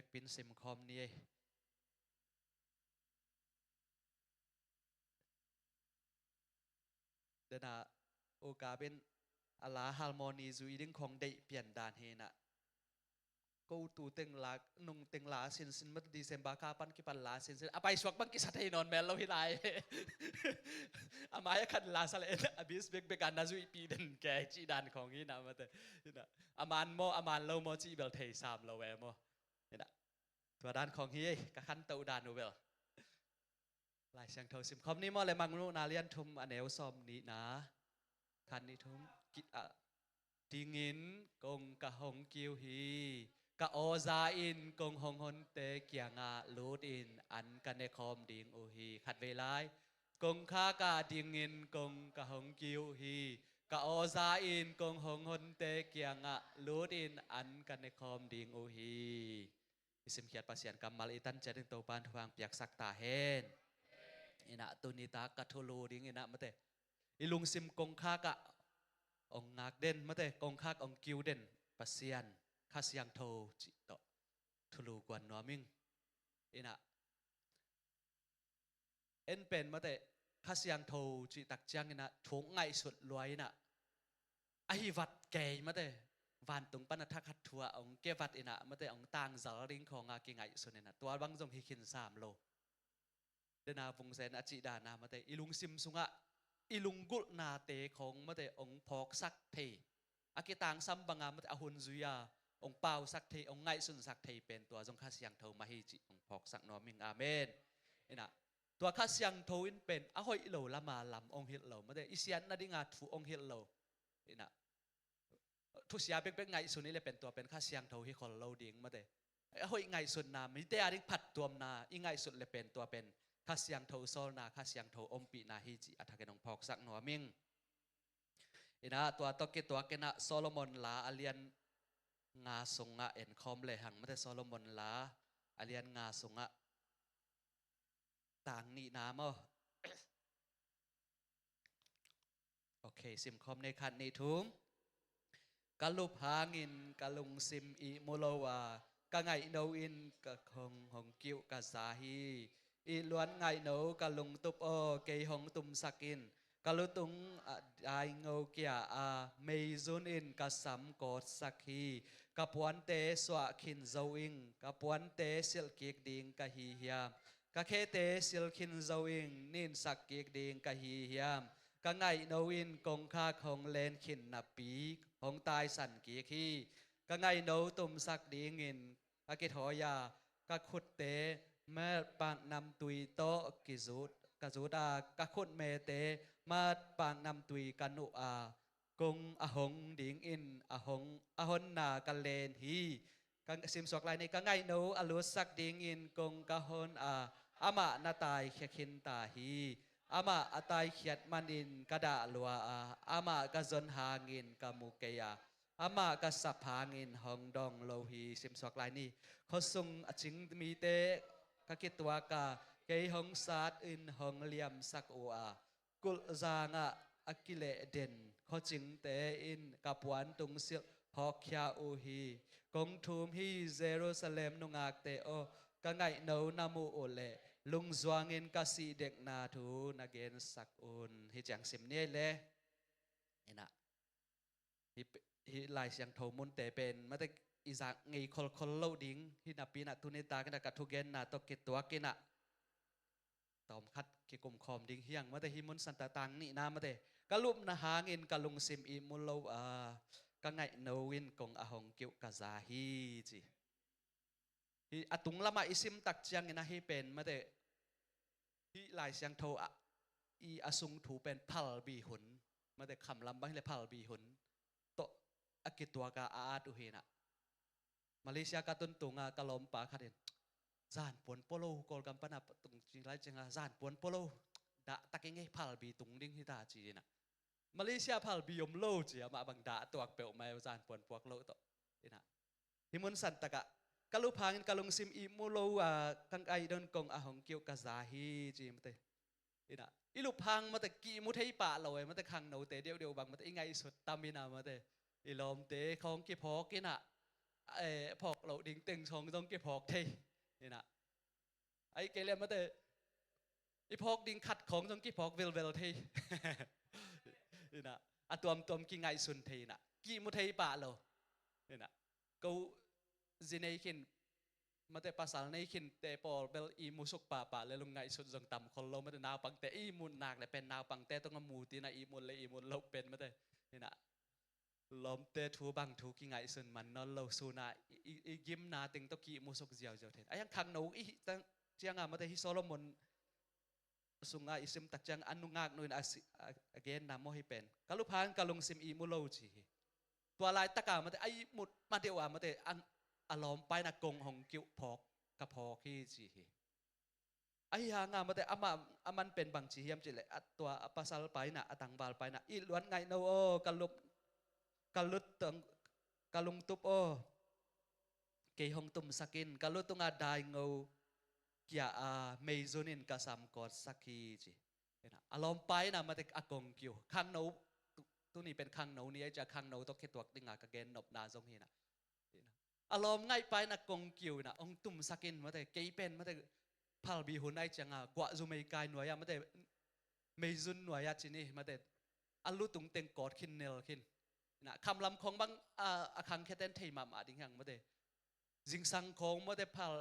กปินซิมคอมนี่เดน่าโอกาเป็นอาลาฮาร์โมนีจูอีดิ้งของได้เปลี่ยนดานเฮน่ะกูตูเต็งลากนุ่งเต็งลาสินสินมัดดีเซมบาคาปันกิปันลาสินสินอไปสวกบังกิสัตย์ให้นอนแมลเราฮิไลอามายขันลาสเลนอบิสเบกเบกันนาจูอีปีเดนแกจีดานของนี้นะมาเตนะอามานโมอามานเราโมจีเบลเทสามเราแวโมนี่นะตัวดานของฮีกะขันเตาดานนูเบลลายเสียงเทาซิมคอมนี่มอเลยมังนูนาเลียนทุมอเนวซอมนี้นะคันนี้ทุมกิอะติงินกงกะหงกิวฮีกะโอซาอินกงหงหนเตเกียงาลูดอินอันกันในคอมดิงโอฮีขัดเวลากงคากาดิงินกงกะหงกิวฮีกะโอซาอินกงหงหนเตเกียงาลูดอินอันกันในคอมดิงโอฮีอิสิมเขียดภาษากัมมัลอิตันจะดึงตัวปานทวางเปียกสักตาเฮนอินะตุนิตากะทุลูดิงอินะมะเตอิลุงซิมกงคากะองงักเด่นมะเตกงคากองกิวเด่นภาษาข้าเสียงโทจิตทุลูกวนนัวมิงอินะเอ็นเป็นมาแต่ข้าเสียงโทจิตักจังอินะถุงไงสุดรวยนะไอวัดเกยมาแต่วันตุงปนัทคัดทัวองเกวัดอินะมาแต่องต่างจาริงของอากิไงสุดเนี่ยนะตัวบางจงฮิคิน3 โลเดนาฟงเซนอจิดานามาแต่อิลุงซิมสุงะอิลุงกุลนาเตของมาแต่องพอกสักเทอากิต่างซัมบังอามาแต่อหุนซุยาองเปาสักเทองไงสุนสักเทเป็นตัวจงข้าเสียงโทมาฮิจิองพอกสักนอมิงอาเมนอินะตัวข้าเสียงโทอินเป็นอหอยโลละมาลำองฮิตโลมาแต่อิเสียนนาดิงาถูองฮิตโลอินะทุกเสียเป็นไงสุนนี่เลยเป็นตัวเป็นข้าเสียงโทฮิคอลโลดิ้งมาแต่อหอยไงสุนนามิแต่อาริงผัดตัวนาอิไงสุดเลยเป็นตัวเป็นข้าเสียงโทโซลนาข้าเสียงโทอมปีนาฮิจิอัฐกันองพอกสักนอมิงอินะตัวตกิตัวกันนะโซโลมอนลาอเลียนงาสงะเอ็นคอมเลยหังมาแต่โซโลมอนลาอเลียนงาสงะต่างนี่น้ำโอเคซิมคอมในคันนี้ทุ่มกะลุบหางินกะลุงซิมอีโมโลวากะไงโนอินกะคงหงกิวกะสาฮีอีล้วนไงโนกะลุงตุบโอเกยหงตุมสักินกะลุตุงไอเงาเกียอาเมยซุนอินกะสัมกอดสักฮีกะปวนเตสวะขินโซอิงกะปวนเตสิลกิกดิงกะฮีเฮียกะเคเตสิลคินโซอิงนินสักกิกดิงกะฮีเฮียกะไงโนอินกงคาของเลนขินนับปีของตายสันกีขีกะไงโนตุมสักดีงินกะกิทอยากะขุดเตแม่ปางนำตุยโตกิจุดกะจุดากะขุดเมเตมาปางนำตุยกันุอากงอหงดิงอินอหงอหนนากะเลนฮีกังซิมสวกลายในกะไงโนอลุสักดิงอินกงกะหนอามานาตายเขคินตาฮีอามาอตายเขียดมันอินกระดาลัวอามากะจนหางินกะมุเกียอามากะสับหางินหองดองโลฮีซิมสวกลายนี่เขาส่งจิงมีเตกะกิตัวกะเกยหงซาดอินหงเลียมสักโอกุลจางะอกิเลเดนเขาจิงเตอินกับวันตุงเสียฮอกยาโอฮีกงทุมฮีเยรูซาเล็มนุงากเตโอกะไงโนนามูโอเลลุงจวงอินกสีเด็กนาทูนักเกนสักอุนฮิจังสิมเนียเลยนี่นะฮิลายเสียงโทมุนเตเป็นมาแต่อิจากไงคนโลดิ้งฮินับปีนัทุนิตากันกัทุเกนนาตกิตตัวกินะตอมคัดกิกุมคอมดิ้งเฮียงมาแต่ฮิมุนสันตตังนี่นามาแต่กะลุบนาหางอินกะลุงซิมอิมุลโลกะไงโนวินกงอหงกิวกะซาฮีจีฮิอตุงละมาอิซิมตักจังอินะฮิเป็นมาแต่ฮิลายเสียงโทอีอสุงถูเป็นพัลบีหุนมาแต่คำลำบังเลยพัลบีหุนโตอกิตัวกาอาตุเฮนะมาเลเซียกาตุนตุงกะลมปาคัดเห็นจานปวนโปโลกอลกัมปนาตุงจริงไรจังจานปวนโปโลดะตะเกงไงพัลบีตุงดิ้งฮิตาจีนะมาเลเซียพัลบียมโลจีมาบังดาตัวเปลวไม่จานปวนพวกโลโตนะฮิมุนสันตะกะกะลุพางกะลุงซิมอิมูโลกังไอดอนกงอหงเกียวกะซาฮีจีมเตอินะอิลุพังมาแต่กีมุทัยปะลอยมาแต่ขังโนเตเดียวบางมาแต่ไงสุดตามินามาแต่อิลอมเตของกีพอกินะ พอกเราดิ่งตึงชงต้องเก็บพอกเทนี่นะไอ้เกลียมาแต่ไอ้พอกดิ่งขัดของต้องเก็บพอกเวลเทนี่นะอะตัวกินไงสุนเทนะกี่มุเทป่าเรานี่นะกูจีนไอ้ขินมาแต่ภาษาในขินแต่พอเบลอีมุสุกป่าเลยลงไงสุดจงต่ำคนเรามาแต่นาวปังแต่อีมุนนักเลยเป็นนาวปังแต่ต้องมูตีนะอีมุนเลยอีมุนเราเป็นมาแต่นี่นะลมเตะทูบังทูกิไงสุนมันนอนเราสูนะอีกิมนาติงตะกี้มุสุกเจียวเทนไอ้ยังขังหนูอีตั้งเจียงมาแต่ฮิโซโลมอนสุงาอิซิมตักจังอันนุงากนุนอาเกนนามโมฮิเป็นกาลุพานกาลงซิมอีมุโลจีตัวลายตะกามาแต่ไอ้มุดมาเดียวมาแต่อันอารมณ์ไปนักกงของกิ้วพอกกระพอขี้จีไอ้ยางามาแต่อามันเป็นบางจีเฮียมจีเลยตัวภาษาไปนะตังบาลไปนะอีล้วนไงโนโอกาลุตังกาลุงตุบโอเกยหงตุมสกินกาลุตุงอาได้งูkia meizonin kasam kot saki jiนะอารมณ์ไปนะมาแต่อากงกิวข้างโน้ตัวนี้เป็นข้างโน้นี่จะข้างโน้ต้องแค่ตัวดิ่งอากาเกนนบนาทรงเห็นนะอารมณ์ง่ายไปนะกงกิวนะองตุ่มสกินมาแต่เกยเป็นมาแต่พัลบีหุ่นไอจังกว่าจูไม่กายหน่วยมาแต่เมซุนหน่วยจีนี่มาแต่อัลลุตุงเต็งกอดขินเนลขินนะคำลำของบางคังแค่เต้นเทมาดิ่งหังมาแต่จิงสังของมาแต่พัล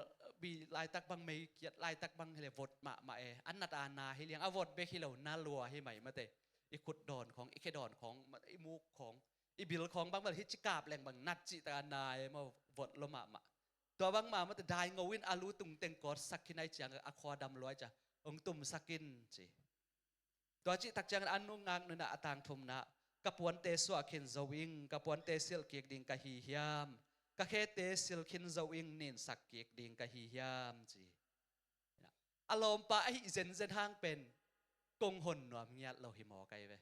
บีลายตักบางไม่เกียรลายตักบางเฮเลวดมาอันนัดอานาเฮเลียงอวดเบคิเลวน่าลัวให้ใหม่มาแต่อีขุดดอนของอีเคดอนของอีมูกของอีบิลของบางบัดฮิจิกาบแหล่งบางนัดจิตานายมาวดลมาตัวบางมาแต่ได้งวินอาลูตุงเต็งกอดสักกินไอจังอควาดำลอยจ้ะองตุ่มสักกินจีตัวจิตักจังอันนุ่งงางนั่นอัตางทุมนะกระปวนเตสวะขินจวิงกระปวนเตสิลเกียกดิ่งกะฮีฮิยามกะเคเตสิลขินจวิงนินสักเกียกดิ่งกะฮีฮิยามจีอารมณ์ปะไอเซนทางเป็นกงหนหนวมเงียเราหิมอไกไป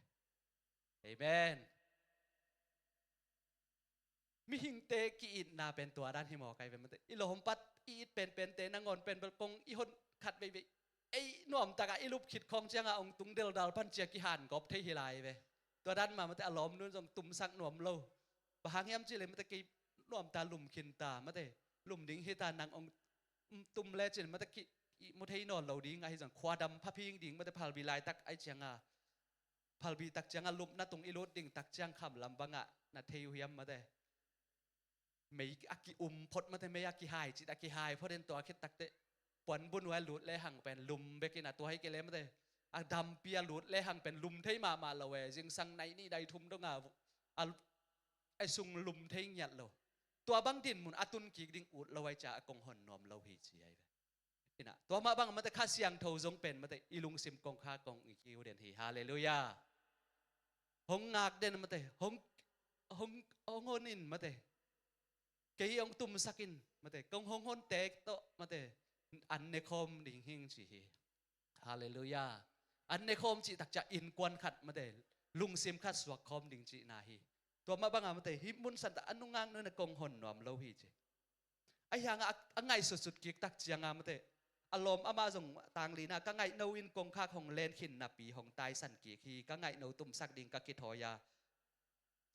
เอเมนมิหิงเตกีอินนาเป็นตัวด้านหิมอไกไปมันอิโลหมปัดอีดเป็นเตนังอนเป็นกงอีหนขัดไปไอหน่วมตะกะอีลูกขิดของเจ้าองตุงเดลดาลพันเจียกิหันกบเทหิลายไปตัวด้านมามันแต่อารมณ์นู้นจงตุ่มสักหน่วมโลบางยามจีเลยมันตะกี้หน่วมตาลุ่มขินตามันแต่ลุ่มดิ้งเฮตานางองตุ่มเลจินมันตะกี้มุทัยนอนเราดิ้งไอ้จังควาดำพะพิงดิ้งมันแต่พาลบีลายตักไอเจียงพาลบีตักเจียงลุ่มนัดตรงอีโรดดิ้งตักเจียงคำลำบังนัดเทียวเฮียมมาแต่ไม่อากิพดมาแต่ไม่อากิหายจิตอากิหายเพราะเดินตัวคิดตักเตะปวนบุญไว้หลุดเลยหังเป็นลุมเบกินะตัวให้เกล้มาแต่ดำเปียหลุดเลยหังเป็นลุมเทมาละเวจึงสังในนี่ได้ทุ่มต้องไอซุงลุมเทงยัดเราตัวบางดินมุนอตุนกีดิ่งอุดเราไว้จะกงหอนนอมเราหิจีไอนี่นะตัวมาบางมาแต่ข้าเสียงเท่าจงเป็นมาแต่อีลุงซิมกงข้ากงอีกิวเด่นฮีฮาเลลูยาหงงากเด่นมาแต่หงนินมาแต่เกี่ยงตุ่มสักินมาแต่กงหงเตกโตมาแต่อันเนคอมดิ่งหิงจีฮาเลลูยาอันเนคอมจีตักจะอินกวนขัดมาแต่ลุงซิมขัดสวกคอมดิ่งจีนาฮีตัวมาบางมาแต่ฮิมุนสันตอันนุ่งงางนั่นกงหอนนอมเราฮีจีไอ้ยังไงสุดๆกิกตักเจียงมาแต่อารมณ์อามาส่งต่างลีนะก็ไงโนวินกงข้าของเลนขินนับปีของตายสันกีกีก็ไงโนตุ่มสักดิ่งกักิทอยา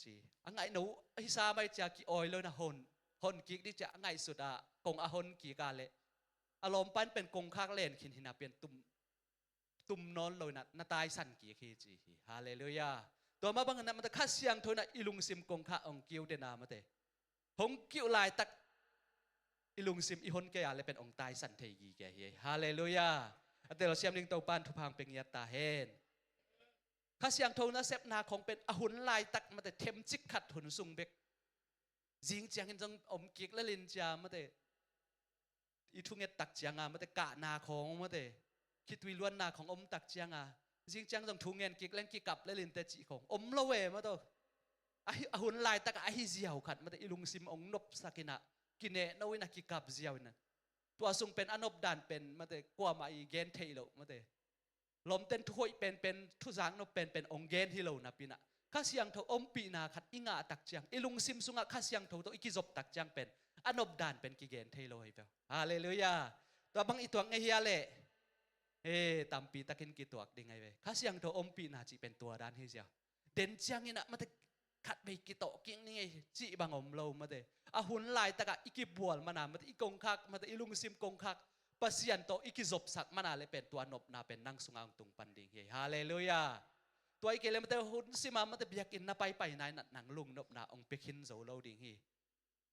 จีไงโนฮิซาไม่จะกิออยเลยนะหนกิกที่จะไงสุดกงหนกีกาเลอารมณ์ปั้นเป็นกงข้าเลนขินหินาเป็นตุ่มนอนเลยนะนาตายสันกีกีจีฮาเลลูยาตัวมาบางนั้นมันจะข้าเสียงโทนะอิลุงซิมกงข้าองกิวเดนามาเตหงกิวลายตักอิลุงซิมอีหนแกอะไรเป็นองตายสันเทกีแกเฮฮาเลลูยาอันเดลเสียมลิงเตาปานทุพังเป็นยาตาเฮนข้าเสียงโทนะเซฟนาของเป็นอหุนลายตักมาแต่เทมจิกขัดหุนซุงเบกจิงเจียงจังอมกิกและลินจามาแต่อีทุ่งเงตักเจียงมาแต่กะนาของมาแต่คิดวิล้วนนาของอมตักเจียงจิงจังจังทุ่งเงินกิกเล่นกิกับและลินแต่จีของอมละเวมาตัวไอหุ่นลายตะกะไอเจียวขัดมาแต่อิลุงซิมองนบสักินะกินเนนวินักกิกับเจียวนั่นตัวทรงเป็นอนบดานเป็นมาแต่กว่ามาอีเกนเทโลมาแต่ลมเต้นถ้วยเป็นทุจางนบเป็นองเกนที่เรานับปีนะข้าเสียงเท่าอมปีนาขัดอิงาตักเจียงอิลุงซิมสุงะข้าเสียงเท่าตัวอิกิจบตักเจียงเป็นอนบดานเป็นกิเกนเทโลให้เปล่าฮาเลลูยาตัวบางอีตัวไงเฮียเล่ตามปีตะกินกี่ตัวดิ่งไงเว้ยข้าเสียงเท่าอมปีนาจีเป็นตัวด้านเฮียเด่นเจียงนี่นะมาแต่ขัดไปกี่โตกิ้งนี่ไงจีบางอมเรามาแต่ อาหุนลายตะกะอีกิบวลมานามันอีกงคักมันอีลุงซิมกงคักปัสยันโตอีกิจบสักมานาเลยเป็นตัวนบนาเป็นนั่งสุงอังตุงปันดิ่งเฮฮาเลลูยาตัวอีเกลมันหุนซิมามันเบียกินนาไปนายนังลุงนบนาองเปกินโซโลดิ่งเฮ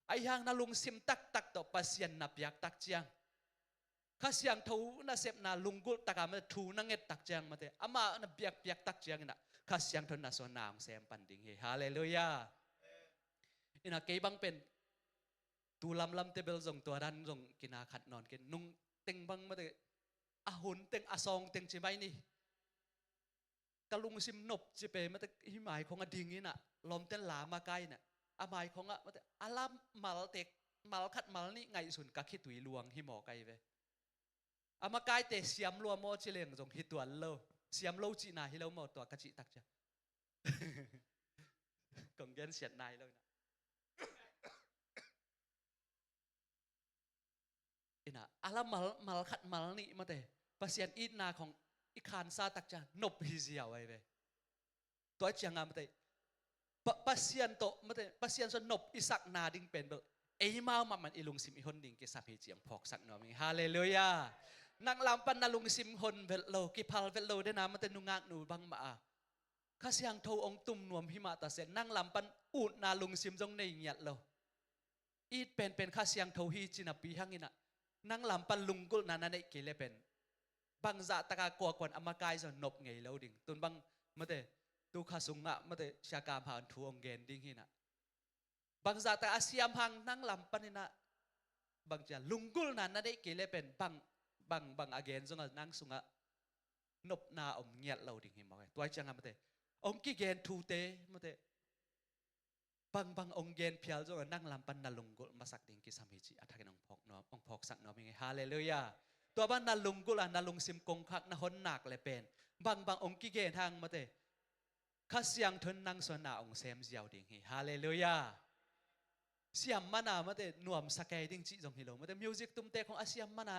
ไอยังนาลุงซิมตักโตปัสยันนาเบียกตักเจียงข้าเสียงทูน่าเสพนาลุงกุลตะการมันทูนั่งเอ็ดตักเจียงมาเถอะอามาน่ะเบียกตักเจียงน่ะข้าเสียงทนน่ะส่วนนางเสมปันดิ่งเฮฮาเลลูยาอินะเก็บังเป็นตูลำเตเบลส่งตัวดันส่งกินาขัดนอนกินนุ่งเต็งบังมาเถอะอาหุนเต็งอาซองเต็งจีไม่นี่กะลุงซิมนบจีเปมาเถอะหิมายของอดิ่งนี่น่ะลมเต้นหลามาใกล้น่ะอาหมายของมาเถอะอาลามมาลเตกมาลขัดมาลนี่ไงสุนกะคิดตุยลวงหิมอไกลเวอามาไกลเตะเสียมลัวโมจิเลงส่งฮิตตัวโลเสียมโลจีนาฮิโลโมตัวกะจิตักจ้ะกงเกนเสียดนายเลยนะอินะอาลามาลขัดมาลนี่มาเตะปัสยันอีนาของอีคานซาตักจ้ะนบฮิเซียวไว้เวตัวจังงามมาเตะปัสยันโตมาเตะปัสยันส่วนนบอิสักนาดิ่งเป็นเบลเอ้ยมามันอิลุงซิมอิฮนดิ่งกิสับฮิเจียงพอกสักหน่อยฮาเลลูยานังลำปันนาลุงซิมฮนเวลโลกิพัลเวลโลได้นามันเตนุงักหนูบังมาข้าเสียงโทองตุ่มนวมหิมะตาเสนนั่งลำปันอูดนาลุงซิมจงในเงียดโลอีดเป็นข้าเสียงโทฮีจินาปีหังอินะนั่งลำปันลุงกุลนานันเอกิเลเป็นบังจะตะกากวกวนอมากายจะนบไงแล้วดิ่งตุนบังมาเตตูข้าสุงะมาเตชากามผ่านทูองเกนดิ่งหินะบังจะตะอาเซียมพังนั่งลำปันอินะบังจะลุงกุลนานันเอกิเลเป็นบังอาเกนจงนั่งสุงะนบนาอมเงียดเราดิ่งหิมะตัวจังมาเตองกิเกนทูเตมาเตบังองเกนเพียลจงนั่งลำปันนาลุงกุลมาสักดิ่งกิสามิจิอัฐกันองพอกน้อมองพอกสักน้อมยังไงฮาเลลูยาตัวบ้านนาลุงกุลนาลุงซิมกงคักนาหนหนักเลยเป็นบังองกิเกนทางมาเตข้าเสียงทนนั่งสนาองเซมเจียวดิ่งหิฮาเลลูยาเสียมมานามาเตนวมสกายดิ่งจีจงฮิโลมาเตมิวสิกตุ้มเตของอาเซียมมานา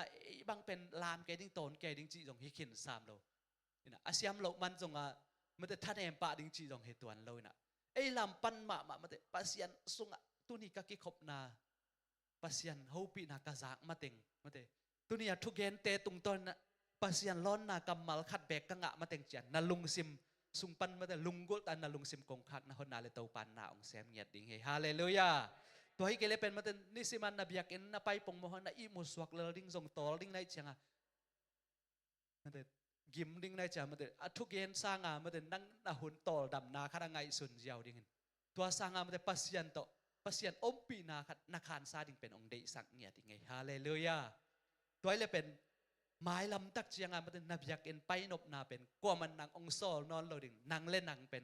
บังเป็นลามแกดิ่งโตนแกดิ่งจีจงฮิขินสามโลนะอาเซียมโลมันจงมันจะท่านเอ็มปะดิ่งจีจงเหตุวันเลยนะไอ้ลำปันมาเตปัสยันสุงตุนี่ก็กิขบนาปัสยันฮูปีนากระซักมาเต็งมาเตตุนี่ทุกเกนเตตุงตอนปัสยันล้อนนากำมัลขัดแบกกังะมาเต็งจันนาลุงซิมสุงปันมาเตลุงกุลตันนาลุงซิมกงคักนาคนนาเลตปันนาองเซมเงียดดิ่งเฮฮาเลลูยาตัวให้เกลเป็นมาเตนิสิมันนาบิยกินนาไปปงโมหนาอีมุสวกเลดิ่งทรงตอลดิ่งในเชียงมาเตกิมดิ่งในจ่ามาเตทุกเย็นสร้างมาเตนั่งนาหุ่นตอลดำนาขัดไงสุนเจียวดิ่งตัวสร้างมาเตปัสยันโตปัสยันอมปีนาขัดนาคานซาดิ่งเป็นองเดสักเงียดิ่งไงฮาเลลูยาตัวให้เป็นไม้ลำตักเชียงมาเตนาบิยกินไปนบนาเป็นกว่ามันนางองโซลนอนเราดิ่งนางเล่นนางเป็น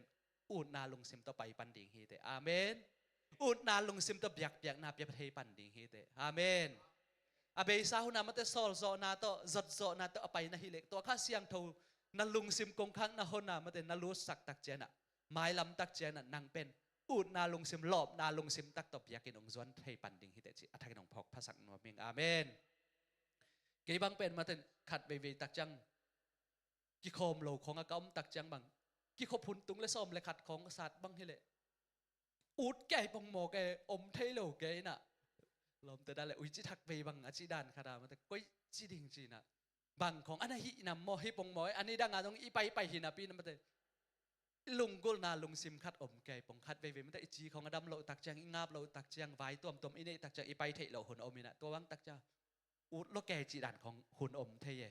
อูดนาลงซิมต่อไปปันดิ่งฮีเตอาเมนอูดนาลงซิมต่อเบียกนาเปียประเทศปันดิ่งฮีเตอาเมนอาเบยสาวนามันจะโซลโซนาโตจัดโซนาโตอไปนาฮิเล็กตัวข้าเสียงทูนัลุงซิมกงคังนาฮนามันจะนาลูสักตักเจนะไม้ลำตักเจนะนางเป็นอูดนาลุงซิมหลบนาลุงซิมตักตบยากินองจวนให้ปันดิ่งฮิเตจิอัฐกินองพอกภาษาโนมิงอาเมนกี่บังเป็นมาถึงขัดเวตักจังกี่โคมโลของอากาศตักจังบังกี่ขบพุนตุงและส้มและขัดของศาสตร์บังฮิเล็กอูดแก่ปงโมแกอมเทโลแกน่ะลมแต่ได้เลยอุ้ยจิทักไปบังอาจิดานขนาดมันแต่ก้อยจิดิ่งจีน่ะบังของอันนั้นหินำโมหิปงโมอันนี้ดังอ่ะต้องอีไปหินาปีนั่นมันแต่ลุงกุลนาลุงซิมคัดอมแกปงคัดไปมันแต่อีจีของอดัมโลตักจังอีงาบโลตักจังไว้ตัวมอีนี่ตักจังอีไปเทโลหุ่นอมนี่นะตัววังตักจังอูดโลแกจีดานของหุ่นอมเทย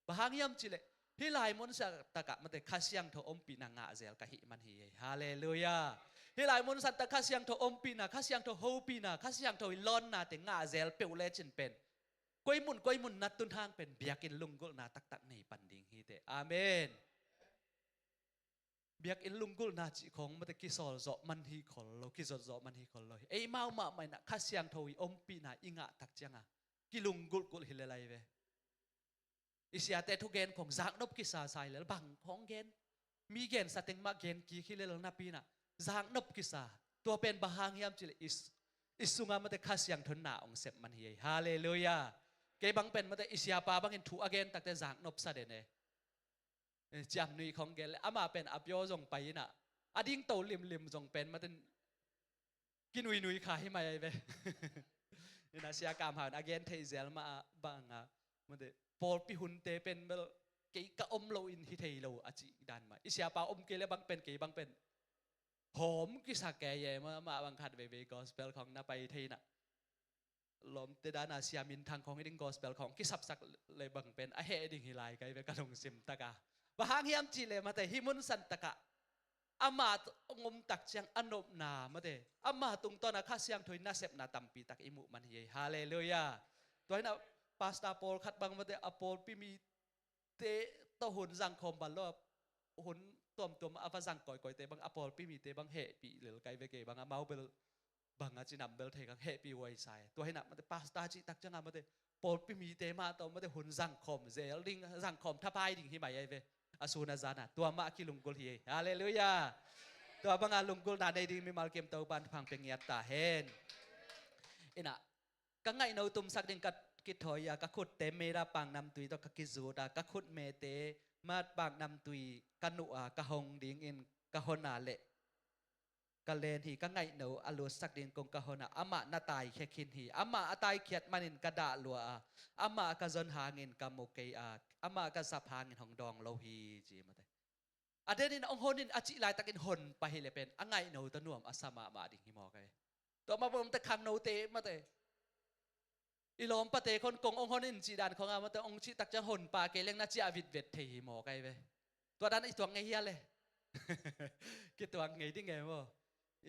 บางย่ำจิเลยฮิไลมอนสักตะกะมันแต่ข้าเสียงเธออมปีนางาเซลกะหิมันฮีฮาเลลูยาฮิไลมอนสัตตะข้าเสียงเธออมปีนาข้าเสียงเธอโฮปีนาข้าเสียงเธอลอนนาแต่งาเซลเปลเลจินเป็นก้อยมุนนัดตุนทางเป็นเบียกินลุงกุลนาตักในปันดิ่งฮีเตอาเมนเบียกินลุงกุลนาจิของมันแต่กิสอลโซมันฮีขอลโลกิสอลโซมันฮีขอลโลเอ้ยมาไม่นะข้าเสียงเธออมปีนาอิงะตักจังกิลุงกุลฮิเลไลเวอิสยาเตทุเกนของจากนบกิสาไซเลบังของเกนมีเกนสติงมาเกนกีคิเลลนาปีน่ะจากนบกิสาตัวเป็นบางยามจิเลอิสุงามันแต่ข้าเสียงทนหนาองเสพมันเฮียฮาเลลูยาเกบังเป็นมันแต่อิสยาปาบังเห็นถูอเกนตักแต่จากนบซาเดเนจำนุยของเกนอามาเป็นอภิโยจงไปน่ะอดิ้งโตลิมจงเป็นมันแต่ กินอุยนุยขายให้มาไอ้เว้นี่นะเสียกามหานอเกนเทเซลมาบังอ่ะมันเดปอลพิหุนเตเป็นเบลเกี่ยกอมโลอินฮิเทโลอาจิดันมาอิเสียปาอมเกลบังเป็นเกี่ยบังเป็นหอมกิสักแกเย่มาบังคัดเวกอสเปลของนาไปเทน่ะลมเตดานาเซียมินทางของดิ้งกอสเปลของกิสับสักเลยบังเป็นอะเฮดิ้งฮิไลไกเวกระดงซิมตะกาบางฮิมจิเลมาแต่ฮิมุนสันตะกะอามางมตักเชียงอนบนามาเดอามาตุงตอนนักเสียงถอยน่าเสพนาตัมปีตักอิมุมันเย่ฮาเลลูยาตัวนี้นะพาสตาโปลขัดบังมาเดอโปลปีมีเตตหุ่นสังคมบัลลอบหุ่นตัวมาอฟสังก่อยเตบังอโปลปีมีเตบังเฮปีเหลือไกเวเกบังอามาเบลบังอาจินัมเบลเทกังเฮปีไวไซตัวนี้นะมาเดพาสตาจิตักจังมาเดโปลปีมีเตมาตัวมาเดหุ่นสังคมเซลลิงสังคมทับไพ่ดิ่งที่หมายไอเวอสูนาจานะตัวมาคิลุงกุลเฮฮาเลลูยาตัวบางอาลุงกุลนาได้ดีมีมาลเกมตัวบันพังเป็นเงียตาเห็นอินะกังไงเราตุมสักดิ่งกัดกิถอยกัขุดเตเมราปังนำตุยตัวกักิจูดากัขุดเมเตมาปังนำตุยกันุอากะหงดิ่งอินกะหนาเละกะเลนฮีกังไงเราอลูสักดิ่งกงกะหนาอามานาตายแค่คินฮีอามาตายเขียดมันินกระดาลัวอามากัจนหาเงินกะโมเกอาอามากัสับหาเงินของดองโลฮีจีมาเตอเดนินองค์นินอจิลายตะกินหนไปเลยเป็นอังไงโนตะนวมอาสมามาดิ่งหิมอกันตัวมาผมตะคังโนเตมาเตอิลอมปะเตคนกงองค์นินจีดานของอามาเตองชิตักจะหนปาเกเลงนัจจิอาวิดเวทเทหิมอกันไปตัวนั้นไอตัวไงเฮียเลยคิดตัวไงดิ่งไงวะ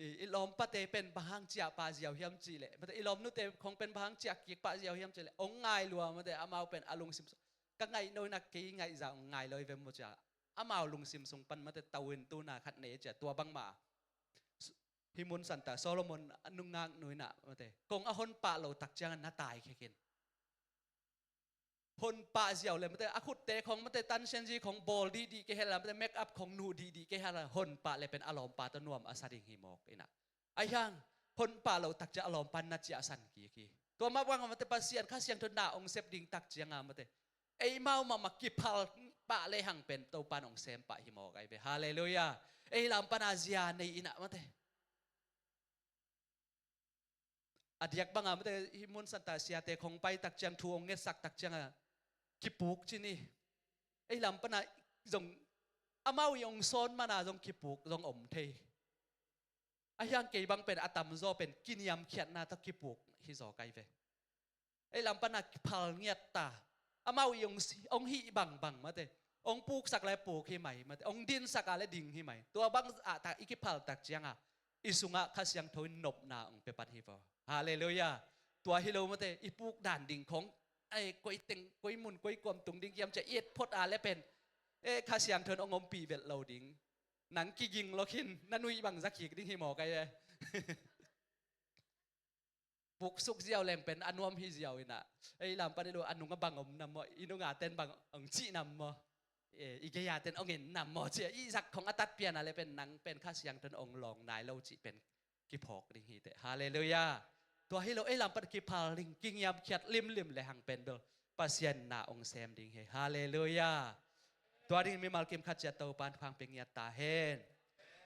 อิลอมปะเตเป็นบางจีอาปาเจียวเฮียมจีเลยมาเตอิลอมนุเตคงเป็นบางจีอากิกปาเจียวเฮียมจีเลยองไงลัวมาเตอามาเป็นอารมณ์สิมกังไงโนนักกีไงจะองไงเลยเวมจ่าอามาลุงซิมซุงปันมาแต่ตะวันตูนาขัดเนจตัวบังมาฮิมุนสันตาโซโลมอนนุงงางนุยนะมาแต่กงอหนปะเราตักจังน่าตายแค่กินหนปะเสียวเลยมาแต่อาคุดเตของมาแต่ตันเชนจีของบอลดีๆแกเฮล่ะมาแต่เมคอัพของนูดีๆแกเฮล่ะหนปะเลยเป็นอารมณ์ปะตะนวมอาซาดิงฮิมอกอินะไอ้ยังหนปะเราตักจะอารมณ์ปันนัจจะสันกีตัวมาว่างมาแต่ปัสเซียนข้าเสียงทนด่าองเซฟดิงตักจังมาแต่ไอ้เมามากิพัลปะเลยหังเป็นตัวปานองเซมปะหิมอกไอเบฮาเลลูยาไอ้ลำปนาเซียในอินะมาเตอดียกบังอามาเตหิมุนสันตาเซียเตคงไปตักจังทวงเงสักตักจังกิปุกจินี่ไอ้ลำปนาจงอามาวยองโซนมานาจงกิปุกจงอมเทไอ้ยังเกยบังเป็นอาตัมโซเป็นกินยำเขียนนาตะกิปุกฮิโซไกเวไอ้ลำปนาพัลเงียตาอามาวยองฮีบังมาเตองปูกสักอะไรปูกที่ใหม่มาองดินสักอะไรดิ่งที่ใหม่ตัวบังอาตาอิกิพัลตักเจียงอิสุงะข้าเสียงทวินนบนาองเปปัดฮิฟฮาเลลูยาตัวฮิโลมาเตอิปูกด่านดิ่งของไอ้กวยเต็งกวยมุนกวยกลมตุงดิ่งยำจะเอียดพดอาและเป็นข้าเสียงทนองอมปีเวทเราดิ่งหนังกิยิงเราขินนันุยบังสักขีกดิ่งฮิมอไกเลยปุกสุกเจียวแรงเป็นอันวมฮิเจียวอินะไอ้ลำปะเดโลอันนุงก็บังอมนำมออินุงาเต้นบังองจีนำมออีกอย่างเต้นองเงินนำมอเจียอีสักของอัตัดเปลี่ยนอะไรเป็นหนังเป็นข้าเสียงเต้นองลองนายเราจีเป็นกิพอกดิ่งฮิเตฮาเลลูยาตัวให้เราไอ้ลำปะกิพาลิงกิงยำเขียดลิมเลยหังเป็นเบลปัสเซียนนาองเซมดิ่งเฮฮาเลลูยาตัวดิ่งมีมาลกิมขัดเจตโตปานพังเป็นเงียตาเฮน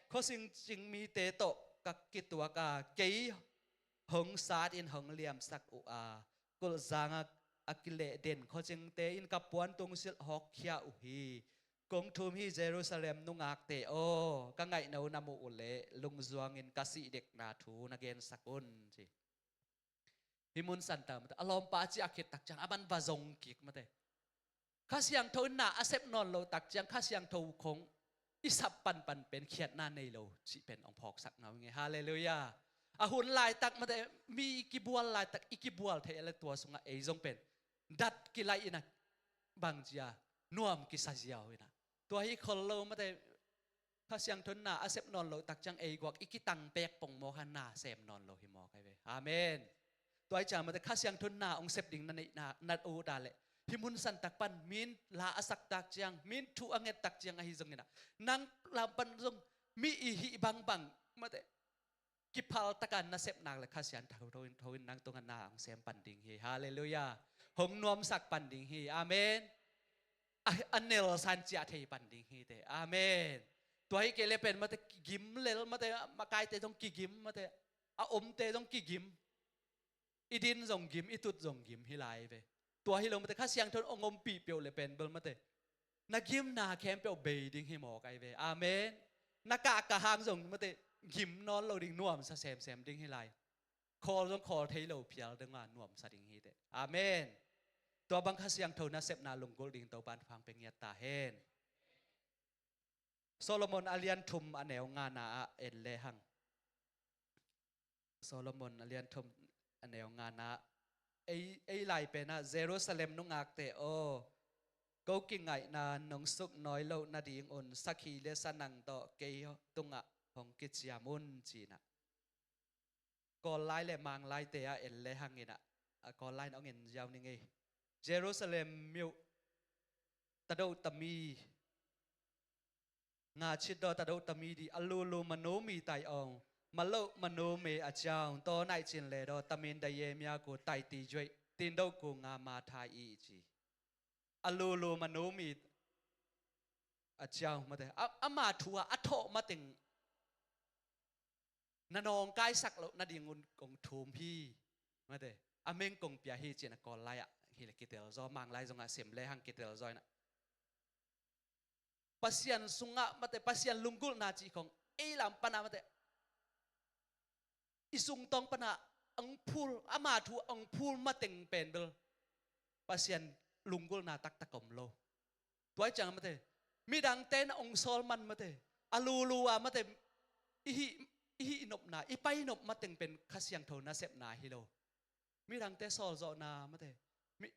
เขาสิ่งจริงมีเตโตกักกิตัวกาเกยหงสาดอินหงเลียมสักอุอากุลจางอักเลเด่นเขาจึงเตอินกับปวนตรงสิลฮอกเขียอุฮีกงทุมฮีเยรูซาเล็มนุงอักเตโอกังไงนานามูอุเลลุงจวงอินกสิเด็กนาทูนักเกนสักุนจีฮิมุนสันตามะอารมณ์ปาจิอาคิดตักจังอาบันบาจงกิกมาเตข้าเสียงทนนาอาเซปนอนโลตักจังข้าเสียงทคงอิสับปันเป็นเขียดนาในโลจีเป็นองพอกสักเงาไงฮาเลลูยาอาหุ่นลายตักมาแต่มีกิบัวลายตักอีกิบัวเทอะไรตัวสงเอจงเป็นดัดกิไลอินักบางจีานวมกิซาเจียวอินะตัวฮีคนโลมาแต่ข้าเสียงทนนาอาเซปนอนโลตักจังเอกวักอีกิตังเปกปงโมฮันนาเซมนอนโลหิมอใครเวอาเมนตัวไอ้จ่ามาแต่ข้าเสียงทนนาองเซปดิ่งนั่นนัดอูดาเลพิมุนสันตักปันมินลาอสักตักจังมินทูอังเงตักจังอหิจงอินะนังลาปันจงมีอีหิบังมาแต่กิพาลตะกันนัเซปนางเลยข้าเสียนทวินนางตรงนาองเซมปันดิ่งฮีฮาเลลูยาหงนวมสักปันดิ่งฮีอาเมนอันเนลสันจิอาเทปันดิ่งฮีเตอาเมนตัวให้เกเลเป็นมาแต่กิมเลลมาแต่มากายแต่ต้องกิกิมมาแต่ a om te jong ki gim idin jong gim itut jong gim hilai ve tua hi lo mate kha siang thon ongom pi pyo le pen bel mate na gim na khem pyo be ding hi mo kai ve amen na ka hang jong mate gim non lo ding nuam sa sem ding hilai call jong call thei lo pial ding ma nuam sa ding hi te amen tua bang kha siang thon na sep na lung gol ding to ban phang peng ya ta hen Solomon alian thum aneu nga na a en le hang Solomon alian thum aneu nga na ei lai pe na Jerusalem nu ngak te o ko ki ngai na nong suk noi lo na ding on sakhi le sanang to ke tunga hong ki chiamun chi na ko lai le mang lai te a en le hang ina ko lai ong en yaw ni nge Jerusalem miu ta do tami nga chit do ta do tami di alulu mano mi tai ong malo mano me a chang to nai chin le do tamin da ye mya ko tai ti joi tin do ko nga ma thai i chi alulu mano mi a chang ma te a ma thua a tho ma ting na nong kai sak lo na ding un kong thum hi ma te a meng kong pia hi chin a ko lai a hi le kitel zo mang lai zong a sem le hang kitel zo na pasian sunga mate pasian lunggul na chi kong lam pana mate isung tong pana ang phul ama thu ang phul mateng pendel pasian lunggul na tak takom lo tuai chang mate midang ten ong sol man mate alulu a mate ihi inop na ipai inop mateng pen khasyang tho na sep na hi lo midang te sol zo na mate mi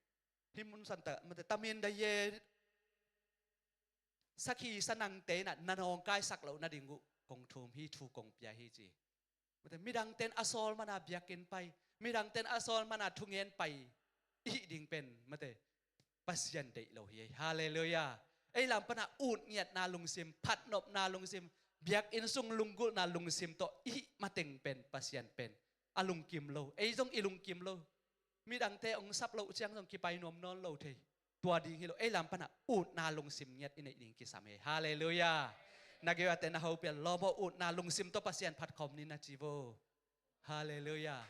himun santa mate tamin da ye sakhi sanang te na nanong kai sak lo na dingu kong thum hi thu kong pia hi chi mate midang ten asol mana biakin pai midang ten asol mana thungen pai i ding pen mate pasien de lo hi hallelujah ei lam pana ut ngiat na lungsim phat nop na lungsim biak in sung lunggul na lungsim to i mateng pen pasien pen alung kim lo ei jong ilung kim lo midang te ong sap lo chiang jong ki pai nom non lo thei tua ding hilo ei lam pana ut na lung sim ngiat in ding ki same hallelujah nagewa te na hope lo mo ut na lung sim to pasien phat khom ni na chivo hallelujah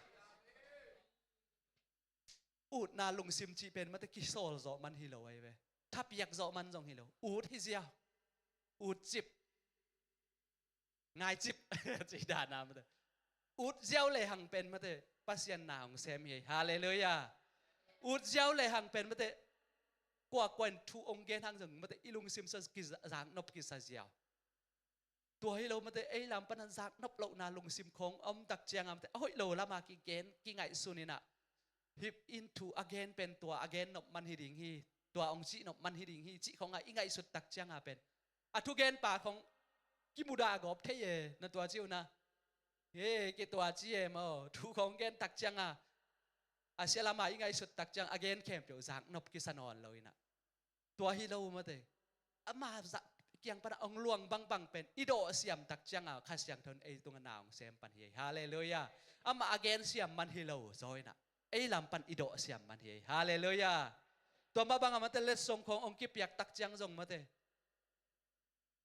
ut na lung sim chi pen mate ki sol zo man hilo ai ve thap yak zo man jong hilo ut hi zia ut chip ngai chip chi da na mate ut ziao le hang pen mate pasien na ong sem hi hallelujah ut ziao le hang pen mate qua quen thu ông gen hang rừng mà ilung sim sa ki giang nop ki sa jiao tua hi lo mà ấy làm pan giang nop lo na lung sim khong om tak chiang am hoi lo la ma ki gen ki ngai sunina hip into again pen tua again nop man hi ding hi tua ông chi nop man hi ding hi chi khong ngai sut tak chiang a pen a thu gen pa khong ki muda gop the ye na tua chiu na he ki tua chi em o thu khong gen tak chiang a aselama ingai sut tak chang again kem pyo zang nop ki sanon loina tua hi lo ma te ama za kyang para ong luang bang pen ido siam tak chang a khasyang thon ei tunga naung sem pan hi hallelujah ama again siam man hi lo zoina ei lam pan ido siam man hi hallelujah tua ma bang ma te let song khong ong ki piak tak chang jong ma te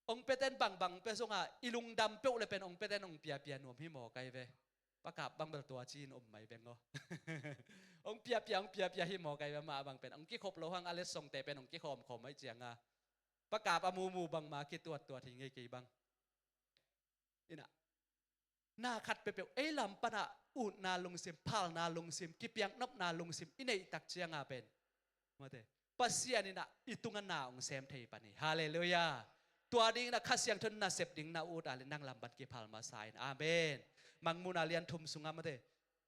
ong peten bang pe songa ilung dam pe le pen ong peten ong pia nuam hi mo kai veประกาศบังเบลตัวจีนอมไม่เป็นก็องเปียหิมอไกมาบังเป็นองกี้ขบโลหังอเลสส่งแต่เป็นองกี้ขอมไม่เจียงอ่ะประกาศอามูบังมาคิดตัวทิ้งไงกี่บังนี่นะหน้าขัดเปเปเอ้ลำปนะอุดนาลงซิมพาลนาลงซิมกิเปียงนบนาลงซิมอินเนตักเจียงอ่ะเป็นมาเถอะปัสยานี่นะอิตุงันนาองเซมเทปนี่ฮาเลลูยาตัวดิ้งนะข้าเสียงทนนาเสพดิ้งนาอุดอะไรนั่งลำบัดกิพาลมาไซน์อาเมนมังมุนาเลียนทุมสุงามมาเถอะ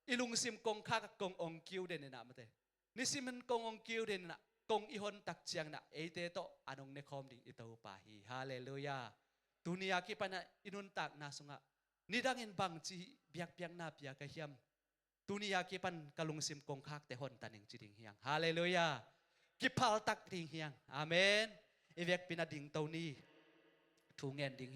อิลุงซิมกงข้ากับกงองคิวเดนนะมาเถอะนิสิมันกงองคิวเดนนะกงอีฮอนตักเจียงนะเอเตโตอันองเนคอมดิ้งอิตาอุปาฮีฮาเลลูยาตุนียากิปนะอินุนตักนาสุงะนี่ดังเงินบังจีเบียกนาเบียกเฮียมตุนียากิปันกะลุงซิมกงคักแต่ฮอนตันเองจีดิ้งเฮียงฮาเลลูยากิพาลตักดิ้งเฮียงอาเมนเอเวกปินาดิ้งเตานีทูเงินดิ้ง